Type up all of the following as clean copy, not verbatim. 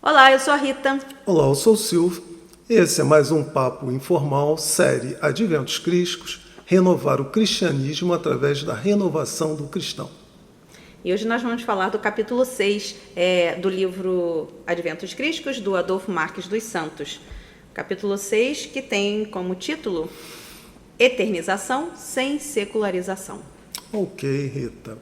Olá, eu sou a Rita. Olá, eu sou o Silvio. Esse é mais um papo informal, série Adventos Crísticos, renovar o cristianismo através da renovação do cristão. E hoje nós vamos falar do capítulo 6 do livro Adventos Crísticos, do Adolfo Marques dos Santos. Capítulo 6, que tem como título Eternização sem secularização. Ok, Rita.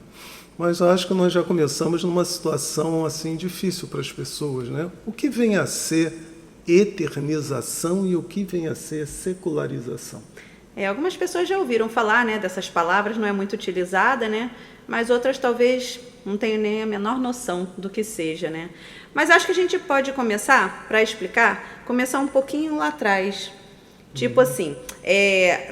Mas eu acho que nós já começamos numa situação assim difícil para as pessoas, né? O que vem a ser eternização e o que vem a ser secularização? Algumas pessoas já ouviram falar, né, dessas palavras, não é muito utilizada, né? Mas outras talvez não tenham nem a menor noção do que seja, né? Mas acho que a gente pode começar, para explicar, começar um pouquinho lá atrás. Tipo assim,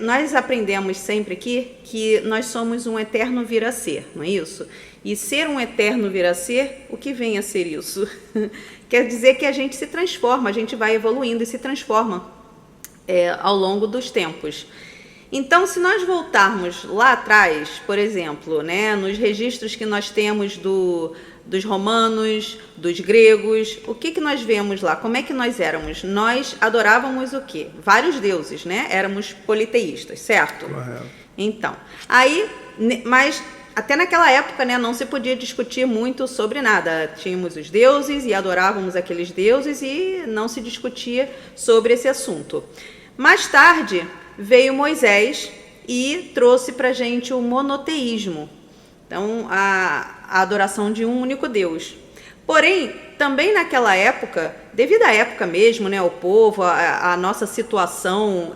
nós aprendemos sempre aqui que nós somos um eterno vir a ser, não é isso? E ser um eterno vir a ser, o que vem a ser isso? Quer dizer que a gente se transforma, a gente vai evoluindo e se transforma ao longo dos tempos. Então, se nós voltarmos lá atrás, por exemplo, né, nos registros que nós temos dos romanos, dos gregos, o que nós vemos lá? Como é que nós éramos? Nós adorávamos o quê? Vários deuses, né? Éramos politeístas, certo? Correto. Então, mas até naquela época, né, não se podia discutir muito sobre nada. Tínhamos os deuses e adorávamos aqueles deuses e não se discutia sobre esse assunto. Mais tarde veio Moisés e trouxe para a gente o monoteísmo, então a adoração de um único Deus. Porém, também naquela época, devido à época mesmo, né, o povo, a nossa situação,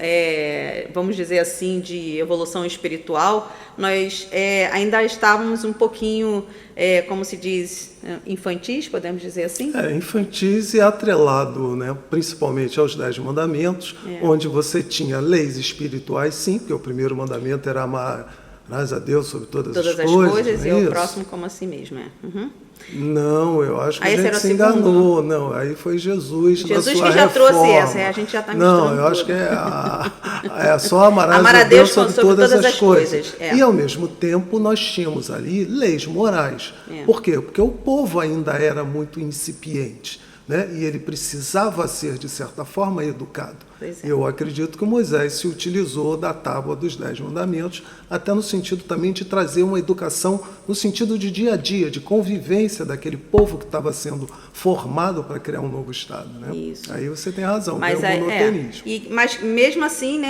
vamos dizer assim, de evolução espiritual, nós ainda estávamos um pouquinho, como se diz, infantis, podemos dizer assim? Infantis e atrelado, né, principalmente aos 10 mandamentos, onde você tinha leis espirituais, sim, porque o primeiro mandamento era amar a Deus sobre todas as coisas e o próximo como a si mesmo. Uhum. Não, eu acho que a gente se enganou. Não, aí foi Jesus na sua que já reforma. trouxe essa, a gente já está misturando. Não, eu acho que é só amar a Deus sobre todas as coisas. E ao mesmo tempo nós tínhamos ali leis morais. Por quê? Porque o povo ainda era muito incipiente, né? E ele precisava ser, de certa forma, educado. Eu acredito que Moisés se utilizou da tábua dos 10 mandamentos, até no sentido também de trazer uma educação no sentido de dia a dia, de convivência daquele povo que estava sendo formado para criar um novo Estado. Né? Isso. Aí você tem razão, mas o monoteísmo. Mas mesmo assim, né,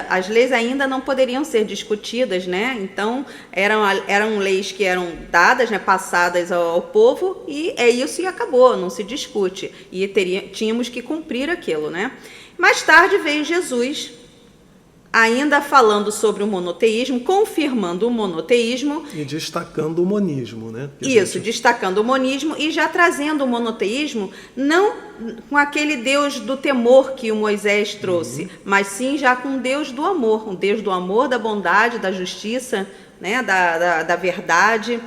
as leis ainda não poderiam ser discutidas, né? Então eram leis que eram dadas, né, passadas ao povo, e é isso e acabou, não se discute. E tínhamos que cumprir aquilo, né? Mais tarde veio Jesus, ainda falando sobre o monoteísmo, confirmando o monoteísmo. E destacando o monismo, né? Destacando o monismo e já trazendo o monoteísmo, não com aquele Deus do temor que o Moisés trouxe, mas sim já com o Deus do amor, um Deus do amor, da bondade, da justiça, né? da verdade.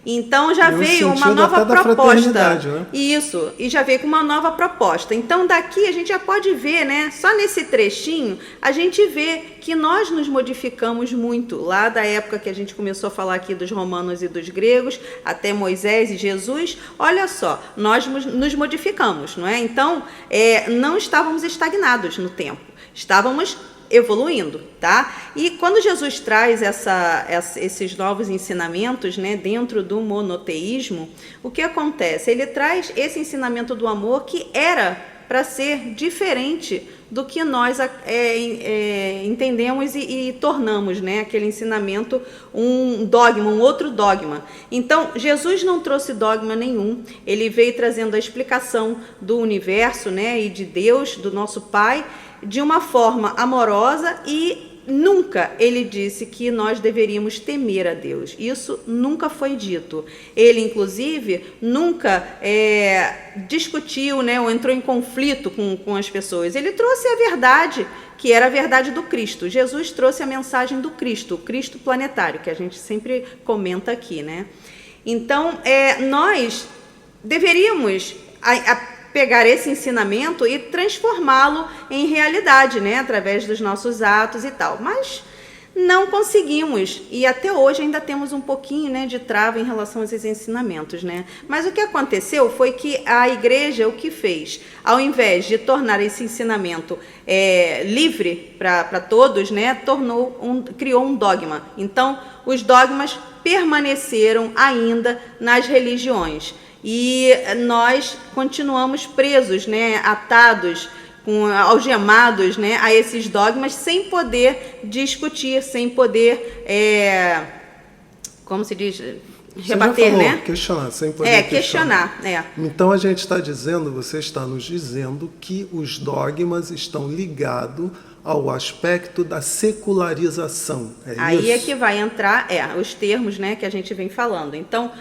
Então já veio uma nova proposta. Né? Isso, e já veio com uma nova proposta. Então daqui a gente já pode ver, né? Só nesse trechinho, a gente vê que nós nos modificamos muito. Lá da época que a gente começou a falar aqui dos romanos e dos gregos, até Moisés e Jesus, olha só, nós nos modificamos, não é? Então, não estávamos estagnados no tempo, estávamos evoluindo, tá? E quando Jesus traz esses novos ensinamentos, né, dentro do monoteísmo, o que acontece? Ele traz esse ensinamento do amor que era para ser diferente do que nós entendemos e tornamos, né, aquele ensinamento um dogma, um outro dogma. Então, Jesus não trouxe dogma nenhum, ele veio trazendo a explicação do universo, né, e de Deus, do nosso Pai, de uma forma amorosa, e nunca ele disse que nós deveríamos temer a Deus. Isso nunca foi dito. Ele, inclusive, nunca discutiu, né, ou entrou em conflito com as pessoas. Ele trouxe a verdade, que era a verdade do Cristo. Jesus trouxe a mensagem do Cristo, o Cristo planetário, que a gente sempre comenta aqui, né? Então, nós deveríamos pegar esse ensinamento e transformá-lo em realidade, né, através dos nossos atos e tal. Mas não conseguimos, e até hoje ainda temos um pouquinho, né, de trava em relação a esses ensinamentos, né? Mas o que aconteceu foi que a igreja, o que fez? Ao invés de tornar esse ensinamento livre para todos, né, criou um dogma. Então, os dogmas permaneceram ainda nas religiões, e nós continuamos presos, né, atados, algemados, né, a esses dogmas, sem poder discutir, sem poder, como se diz, rebater, falou, né? Questionar, sem poder questionar. Então a gente está dizendo, você está nos dizendo que os dogmas estão ligados ao aspecto da secularização. Aí isso? É que vai entrar os termos, né, que a gente vem falando. Então,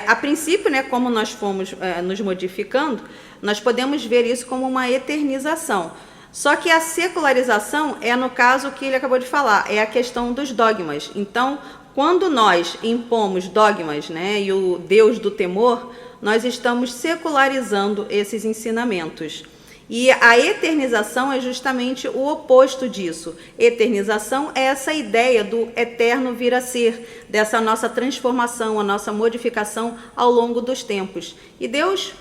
a princípio, né, como nós fomos nos modificando, nós podemos ver isso como uma eternização. Só que a secularização no caso que ele acabou de falar, é a questão dos dogmas. Então, quando nós impomos dogmas, né, e o Deus do temor, nós estamos secularizando esses ensinamentos. E a eternização é justamente o oposto disso. Eternização é essa ideia do eterno vir a ser, dessa nossa transformação, a nossa modificação ao longo dos tempos. E Deus,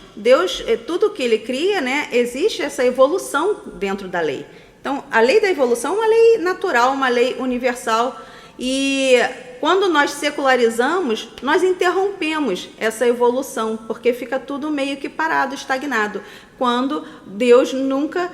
tudo que Ele cria, né, existe essa evolução dentro da lei. Então, a lei da evolução é uma lei natural, uma lei universal. E quando nós secularizamos, nós interrompemos essa evolução, porque fica tudo meio que parado, estagnado. Quando Deus nunca...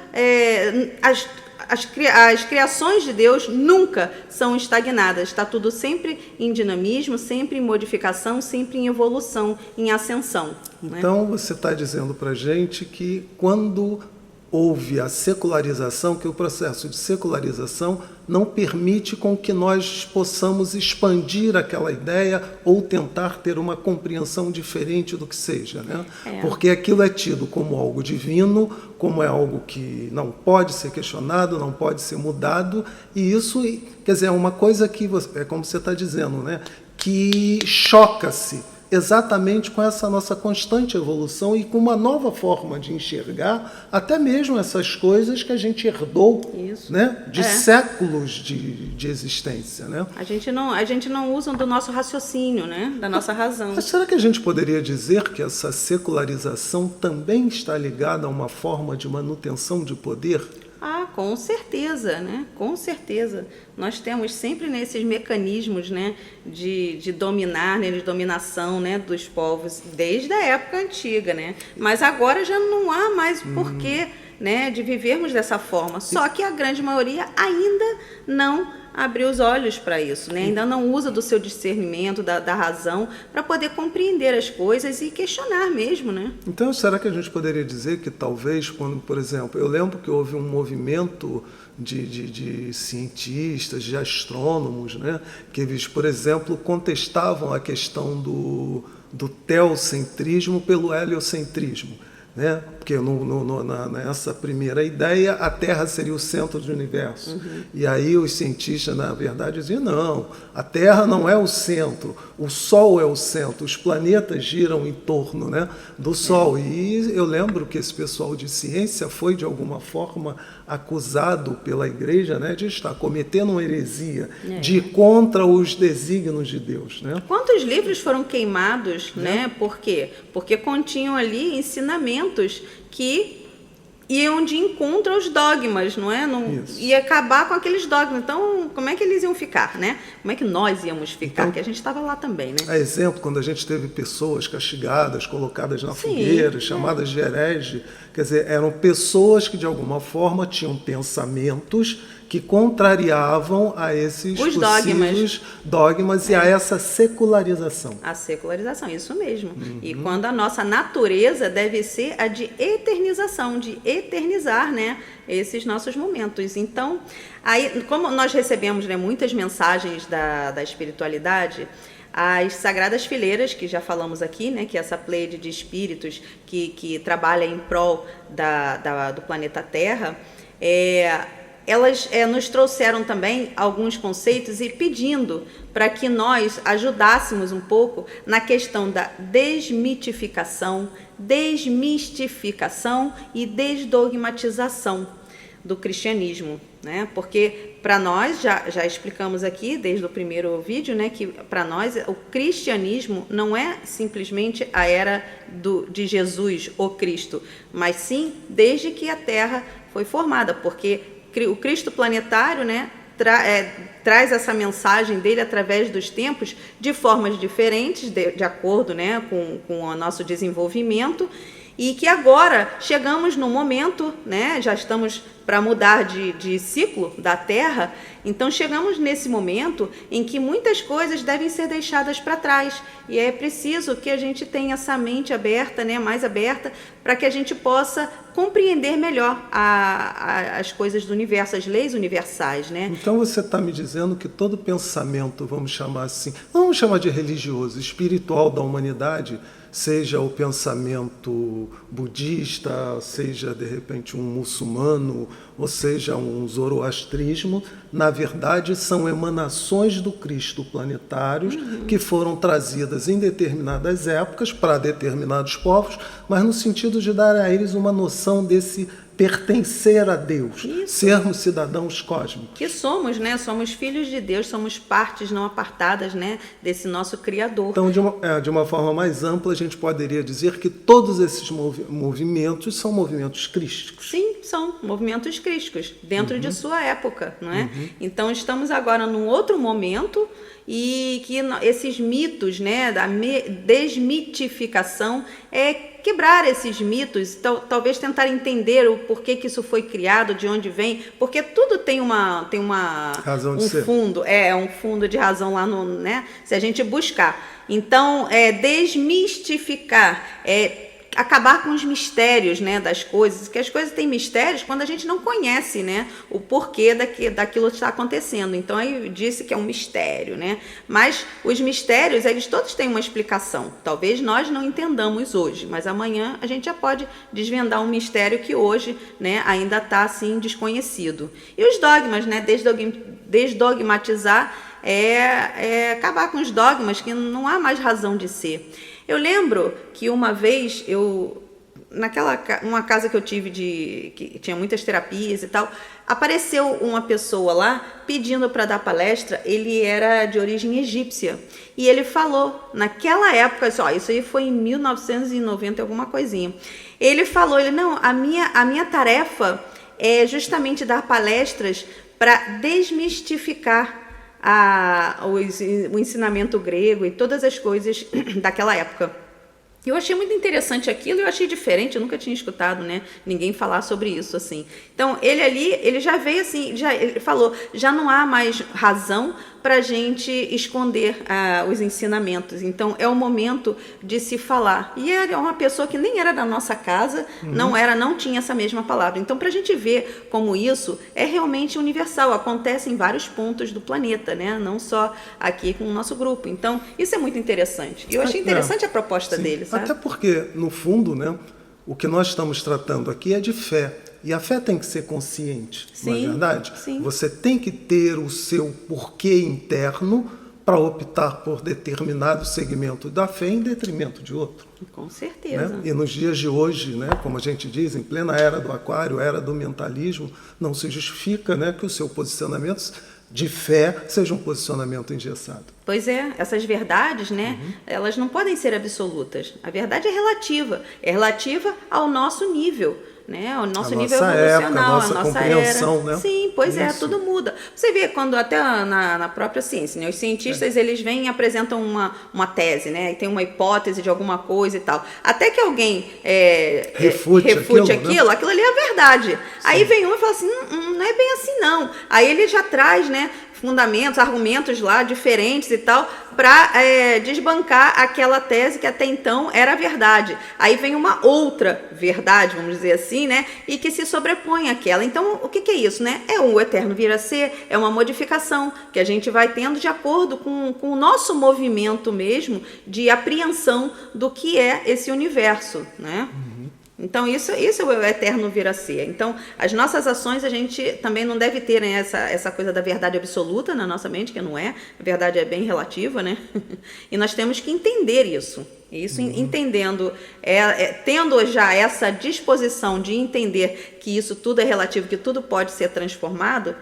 As criações de Deus nunca são estagnadas. Está tudo sempre em dinamismo, sempre em modificação, sempre em evolução, em ascensão. Então, você está dizendo para a gente que quando houve a secularização, que o processo de secularização não permite com que nós possamos expandir aquela ideia ou tentar ter uma compreensão diferente do que seja, né? Porque aquilo é tido como algo divino, como é algo que não pode ser questionado, não pode ser mudado, e isso, quer dizer, é uma coisa que, é como você está dizendo, né? Que choca-se exatamente com essa nossa constante evolução e com uma nova forma de enxergar até mesmo essas coisas que a gente herdou, né, de séculos de existência, né? A gente não usa do nosso raciocínio, né, da nossa razão. Mas será que a gente poderia dizer que essa secularização também está ligada a uma forma de manutenção de poder? Com certeza, né? Com certeza. Nós temos sempre nesses mecanismos, né, de dominar, né, de dominação, né, dos povos, desde a época antiga, né? Mas agora já não há mais porquê, né, de vivermos dessa forma. Só que a grande maioria ainda não abriu os olhos para isso, né? Ainda não usa do seu discernimento, da razão, para poder compreender as coisas e questionar mesmo, né? Então, será que a gente poderia dizer que talvez, quando, por exemplo, eu lembro que houve um movimento de cientistas, de astrônomos, né, que eles, por exemplo, contestavam a questão do teocentrismo pelo heliocentrismo, né? Porque nessa primeira ideia a Terra seria o centro do universo. E aí os cientistas, na verdade, diziam, não, a Terra não é o centro, o Sol é o centro, os planetas giram em torno, né, do Sol. E eu lembro que esse pessoal de ciência foi, de alguma forma, acusado pela Igreja, né, de estar cometendo uma heresia, de ir contra os desígnios de Deus, né? Quantos livros foram queimados, né? Por quê? Porque continham ali ensinamentos que iam de encontro aos dogmas, não é? Ia acabar com aqueles dogmas. Então, como é que eles iam ficar, né? Como é que nós íamos ficar? Porque a gente estava lá também, né? A exemplo, quando a gente teve pessoas castigadas, colocadas na fogueira, chamadas de herege, quer dizer, eram pessoas que, de alguma forma, tinham pensamentos que contrariavam a esses possíveis dogmas e a essa secularização. A secularização, isso mesmo. E quando a nossa natureza deve ser a de eternização, de eternizar, né, esses nossos momentos. Então, aí, como nós recebemos, né, muitas mensagens da espiritualidade, as Sagradas Fileiras, que já falamos aqui, né, que é essa pleiade de espíritos que trabalha em prol do planeta Terra, elas nos trouxeram também alguns conceitos e pedindo para que nós ajudássemos um pouco na questão da desmitificação, desmistificação e desdogmatização do cristianismo, né? Porque para nós, já explicamos aqui desde o primeiro vídeo, né, que para nós o cristianismo não é simplesmente a era de Jesus, o Cristo, mas sim desde que a Terra foi formada, porque o Cristo planetário, né, traz essa mensagem dele através dos tempos de formas diferentes, de acordo, né, com o nosso desenvolvimento, e que agora chegamos no momento, né, já estamos para mudar de ciclo da Terra, então chegamos nesse momento em que muitas coisas devem ser deixadas para trás, e é preciso que a gente tenha essa mente aberta, né, mais aberta, para que a gente possa compreender melhor as coisas do universo, as leis universais, né? Então você está me dizendo que todo pensamento, vamos chamar assim, vamos chamar de religioso, espiritual da humanidade, seja o pensamento budista, seja de repente um muçulmano, ou seja um zoroastrismo, na verdade são emanações do Cristo planetários que foram trazidas em determinadas épocas para determinados povos, mas no sentido de dar a eles uma noção desse pertencer a Deus, sermos cidadãos cósmicos. Que somos, né? Somos filhos de Deus, somos partes não apartadas, né, desse nosso Criador. Então, de uma forma mais ampla, a gente poderia dizer que todos esses movimentos são movimentos crísticos. Sim, são movimentos crísticos, dentro de sua época, não é? Então, estamos agora num outro momento e que esses mitos, né, da desmitificação quebrar esses mitos, talvez tentar entender o porquê que isso foi criado, de onde vem, porque tudo tem uma razão de ser. Fundo, um fundo de razão lá no, né, se a gente buscar. Então, desmistificar, acabar com os mistérios, né, das coisas, que as coisas têm mistérios quando a gente não conhece, né, o porquê daquilo que está acontecendo. Então, aí disse que é um mistério, né, mas os mistérios, eles todos têm uma explicação. Talvez nós não entendamos hoje, mas amanhã a gente já pode desvendar um mistério que hoje, né, ainda está assim desconhecido. E os dogmas, né, desdogmatizar acabar com os dogmas que não há mais razão de ser. Eu lembro que uma vez uma casa que eu tive que tinha muitas terapias e tal, apareceu uma pessoa lá pedindo para dar palestra. Ele era de origem egípcia e ele falou, naquela época, isso aí foi em 1990 alguma coisinha, ele falou, não, a minha tarefa é justamente dar palestras para desmistificar o ensinamento grego e todas as coisas daquela época. Eu achei muito interessante aquilo, eu achei diferente, eu nunca tinha escutado, né, ninguém falar sobre isso, assim. Então, ele já veio assim, ele falou, já não há mais razão para a gente esconder os ensinamentos. Então, é o momento de se falar. E era uma pessoa que nem era da nossa casa, não tinha essa mesma palavra. Então, para a gente ver como isso é realmente universal, acontece em vários pontos do planeta, né? Não só aqui com o nosso grupo. Então, isso é muito interessante. E eu achei interessante a proposta dele, sabe? Até porque, no fundo, né, o que nós estamos tratando aqui é de fé. E a fé tem que ser consciente, não é verdade? Sim. Você tem que ter o seu porquê interno para optar por determinado segmento da fé em detrimento de outro. Com certeza. Né? E nos dias de hoje, né, como a gente diz, em plena era do aquário, era do mentalismo, não se justifica, né, que o seu posicionamento de fé seja um posicionamento engessado. Pois é, essas verdades, né, elas não podem ser absolutas. A verdade é relativa ao nosso nível, né, ao nosso nível evolucional, a nossa era. Né? Sim, pois é, tudo muda. Você vê quando até na própria ciência, né, os cientistas eles vêm e apresentam uma tese, né, e tem uma hipótese de alguma coisa e tal. Até que alguém refute aquilo, aquilo ali é a verdade. Sim. Aí vem um e fala assim, não é bem assim não. Aí ele já traz, né, fundamentos, argumentos lá diferentes e tal, para desbancar aquela tese que até então era verdade. Aí vem uma outra verdade, vamos dizer assim, né, e que se sobrepõe àquela. Então, o que é isso, né? É o eterno vir a ser, é uma modificação que a gente vai tendo de acordo com o nosso movimento mesmo de apreensão do que é esse universo, né? Então, isso é o eterno vir a ser. Então, as nossas ações, a gente também não deve ter, né, essa coisa da verdade absoluta na nossa mente, que não é. A verdade é bem relativa, né? E nós temos que entender isso. Isso, entendendo, tendo já essa disposição de entender que isso tudo é relativo, que tudo pode ser transformado,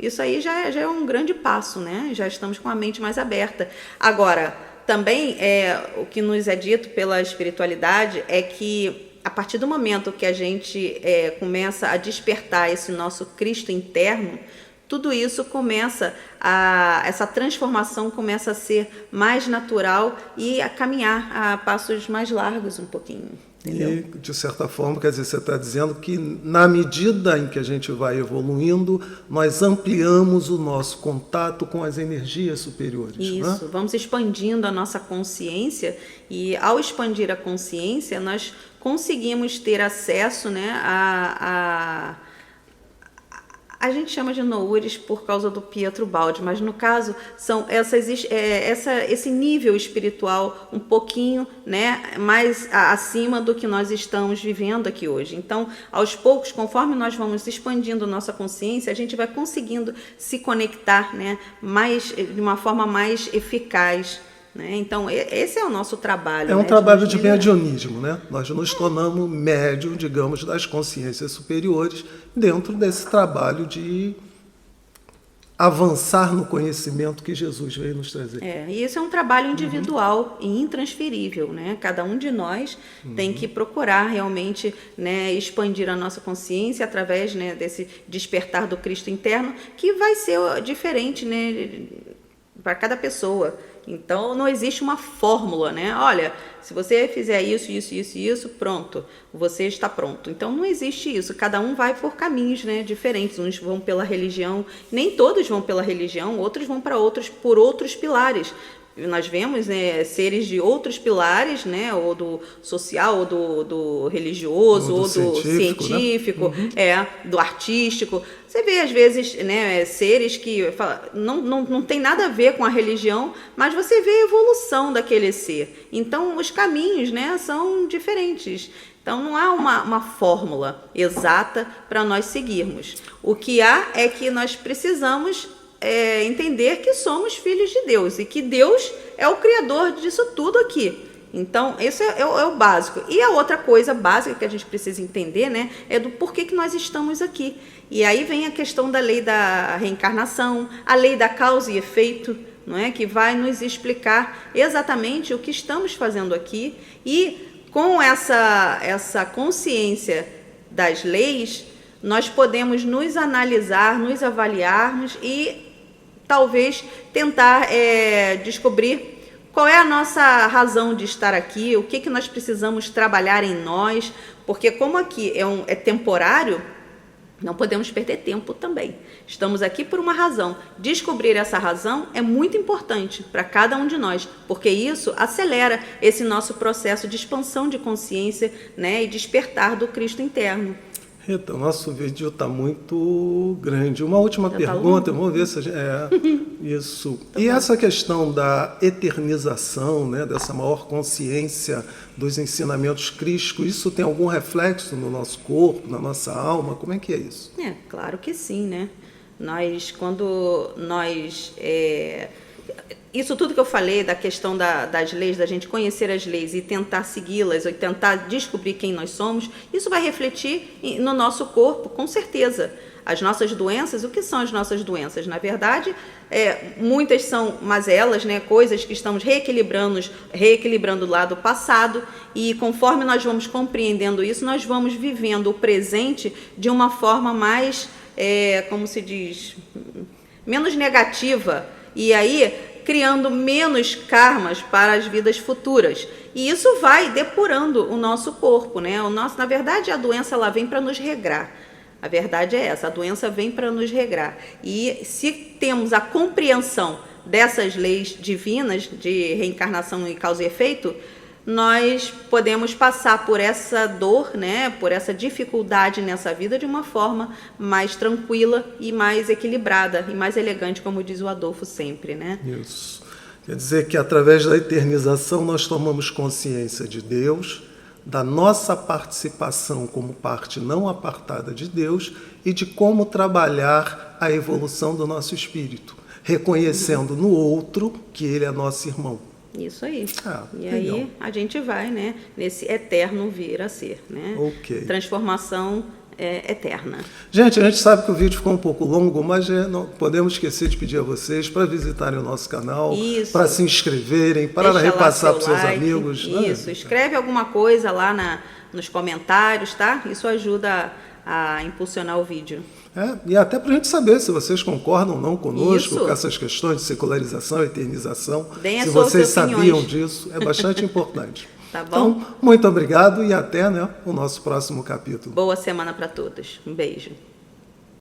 isso aí já é um grande passo, né? Já estamos com a mente mais aberta. Agora, também o que nos é dito pela espiritualidade é que a partir do momento que a gente começa a despertar esse nosso Cristo interno, tudo isso essa transformação começa a ser mais natural e a caminhar a passos mais largos um pouquinho. Entendeu? E, de certa forma, quer dizer, você está dizendo que na medida em que a gente vai evoluindo, nós ampliamos o nosso contato com as energias superiores. Isso, né? Vamos expandindo a nossa consciência e, ao expandir a consciência, nós conseguimos ter acesso, né, a gente chama de noures por causa do Pietro Baldi, mas no caso são esse nível espiritual um pouquinho, né, mais acima do que nós estamos vivendo aqui hoje. Então, aos poucos, conforme nós vamos expandindo nossa consciência, a gente vai conseguindo se conectar, né, de uma forma mais eficaz. Né? Então, esse é o nosso trabalho. É um trabalho de medianismo, né? Nós nos tornamos médium, digamos, das consciências superiores dentro desse trabalho de avançar no conhecimento que Jesus veio nos trazer. E isso é um trabalho individual e intransferível, né? Cada um de nós tem que procurar realmente, né, expandir a nossa consciência através, né, desse despertar do Cristo interno, que vai ser diferente, né, para cada pessoa. Então, não existe uma fórmula, né? Olha, se você fizer isso, pronto, você está pronto. Então, não existe isso. Cada um vai por caminhos, né, diferentes. Uns vão pela religião, nem todos vão pela religião, outros vão por outros pilares. Nós vemos, né, seres de outros pilares, né, ou do social, ou do religioso, ou do científico, né? Do artístico. Você vê, às vezes, né, seres que não tem nada a ver com a religião, mas você vê a evolução daquele ser. Então, os caminhos, né, são diferentes. Então, não há uma fórmula exata para nós seguirmos. O que há é que nós precisamos entender que somos filhos de Deus e que Deus é o criador disso tudo aqui. Então, esse é o básico. E a outra coisa básica que a gente precisa entender, né, é do porquê que nós estamos aqui. E aí vem a questão da lei da reencarnação, a lei da causa e efeito, não é? Que vai nos explicar exatamente o que estamos fazendo aqui. E com essa consciência das leis, nós podemos nos analisar, nos avaliarmos e talvez tentar descobrir qual é a nossa razão de estar aqui, o que nós precisamos trabalhar em nós, porque como aqui é temporário, não podemos perder tempo também. Estamos aqui por uma razão. Descobrir essa razão é muito importante para cada um de nós, porque isso acelera esse nosso processo de expansão de consciência, né, e despertar do Cristo interno. Rita, o nosso vídeo está muito grande. Uma última pergunta, vamos ver se isso. E essa questão da eternização, né, dessa maior consciência dos ensinamentos crísticos, isso tem algum reflexo no nosso corpo, na nossa alma? Como é que é isso? Claro que sim, né? Quando nós isso tudo que eu falei da questão das leis, da gente conhecer as leis e tentar segui-las, ou tentar descobrir quem nós somos, isso vai refletir no nosso corpo, com certeza. As nossas doenças, o que são as nossas doenças? Na verdade, muitas são mazelas, né, coisas que estamos reequilibrando lá do passado, e conforme nós vamos compreendendo isso, nós vamos vivendo o presente de uma forma mais, como se diz, menos negativa, e aí criando menos karmas para as vidas futuras. E isso vai depurando o nosso corpo, né? Na verdade, a doença ela vem para nos regrar. A verdade é essa, a doença vem para nos regrar. E se temos a compreensão dessas leis divinas de reencarnação e causa e efeito, nós podemos passar por essa dor, né, por essa dificuldade nessa vida de uma forma mais tranquila e mais equilibrada e mais elegante, como diz o Adolfo sempre, né? Isso. Quer dizer que através da eternização nós tomamos consciência de Deus, da nossa participação como parte não apartada de Deus e de como trabalhar a evolução do nosso espírito, reconhecendo no outro que ele é nosso irmão. Isso aí. E aí a gente vai, né, nesse eterno vir a ser, né? Okay. Transformação eterna. Gente, a gente sabe que o vídeo ficou um pouco longo, mas não podemos esquecer de pedir a vocês para visitarem o nosso canal, para se inscreverem, para repassar para os seus amigos. Isso, escreve alguma coisa lá nos comentários, tá? Isso ajuda a impulsionar o vídeo. E até para a gente saber se vocês concordam ou não conosco com essas questões de secularização, eternização. Se vocês sabiam disso, é bastante importante. Tá bom? Então, muito obrigado e até o nosso próximo capítulo. Boa semana para todos. Um beijo.